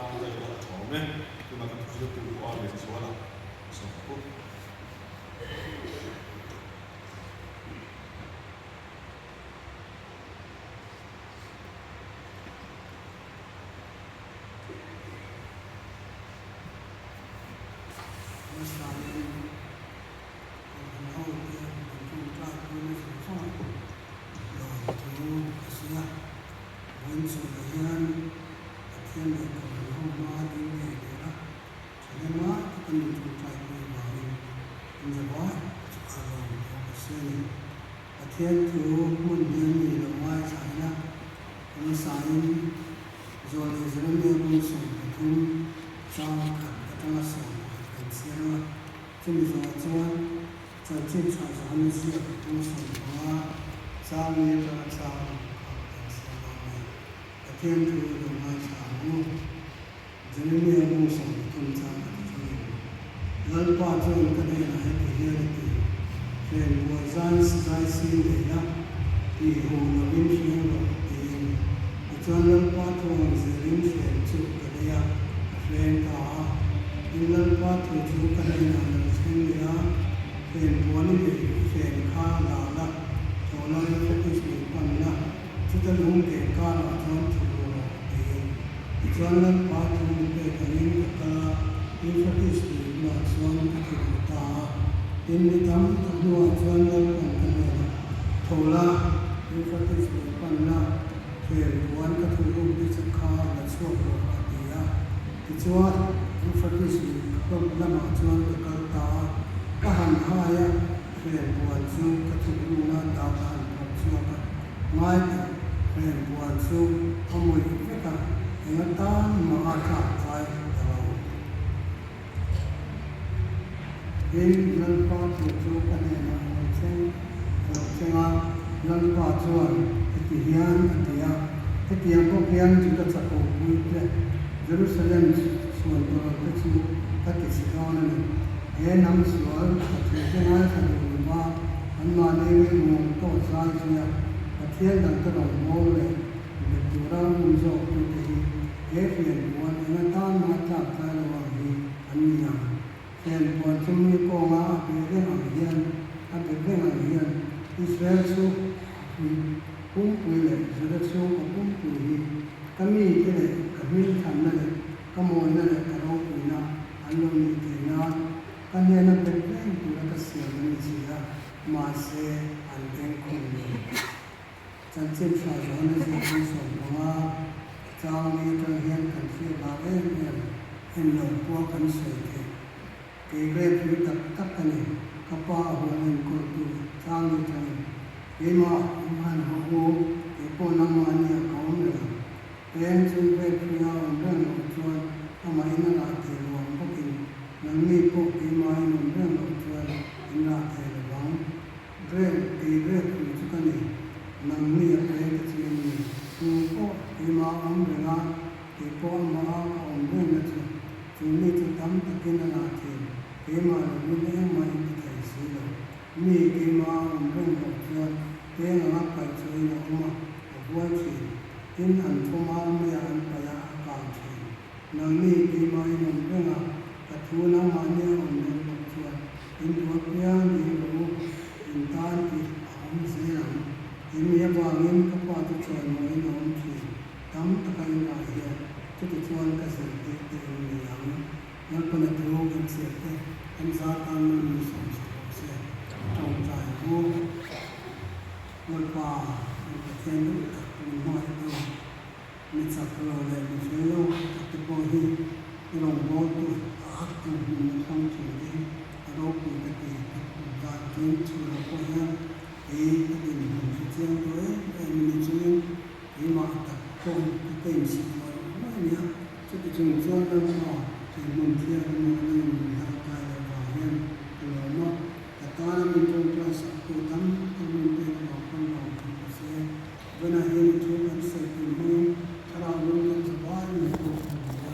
장 자기가 처음에 그만큼 부족도 구하면서 좋아라. 그래서 thiên thiếu một điểm gì là ngoài trái nha nó sáng rồi thì sẽ lên lên sổ thun cho cả các la sổ cái xe đó cho mình rồi cho trên trái cho mình xe thun sổ hóa sao như cho sao cái xe đó này thiên thiếu là ngoài trái luôn rồi lên lên sổ thun cho cái lần qua cho cái này là cái gì then was I see the who were in here the journal part was in here to Korea friend in part to Korea and then one friend car la so no focus on la to the room the car on to the journal part to the car in focus not one to in the time of no journal and Tola, in fact, is Panna, one Katu, is a car that's what it's what in fact is from Lama, John, the Kalta, Kahan Haya, one, two, Katuna, Davan, Kapsuka, my friend, one, two, Homo, and a time, Mahaka, five. In lần qua thì chú cái này là xem lần qua chú cái hiền cái tiền có hiền chúng ta sẽ cùng vui vẻ Jerusalem xuân đó cái chú cái sự đó này cái năm xuân cái ngày thành người mà anh mà này muốn tổ sai chứ cái thiên đàng cái đồng mô này được chủ ra muốn cho cái phiền muốn anh ta mà chặt cái là gì anh nhỉ then one to me go out again Israel so will so so kami kami thamna kamo na karo ina anno ni tena kanya na pekeng pura ka siya ni siya ma se anten ko ni chanchen sa jona se so ma chang ni ta hian kan se ba en lo po kan se cái việc tập các cái này các ba hồ mình còn từ sang như thế cái mà anh hồ cái con năm anh nhà có nữa cái em xin về phía nào đang ở chuan ông ấy nó là thể luồng có kinh nắng mi có cái mai nó đang ở chuan nó là thể luồng cái của chúng ta này nắng mi ở đây cái chuyện này chúng có cái mà ông được là cái con mà ông đang là chúng mình chúng ta cái nó là thể cái mà mình em mình thấy gì đó mi cái mà mình không cho cái nó phải chơi nó mà vui chơi in anh cho mà mình anh phải làm chơi nó mi cái mà mình không là cái thứ nó mà mình không cho in thuộc cái gì đó in tan thì không gì lắm in mi vào in các bạn chơi mà in không chơi tắm tất cả những cái gì cho tụi con cái sự tự mình làm nó còn là điều kiện gì thế anh ra tan mình sống sẽ trong trái vô một quả một thiên đức mình hỏi đâu mình sắp rồi này mình sẽ lâu cái bồi hi cái lòng vô tuổi ác từ mình không chỉ đi đâu cũng cái gì và chính chủ là coi nhá cái tình mình sẽ chơi với mình chơi cái mà tập trung cái tình sự mà nó nhá cho cái trường chơi nó thì mình chơi nó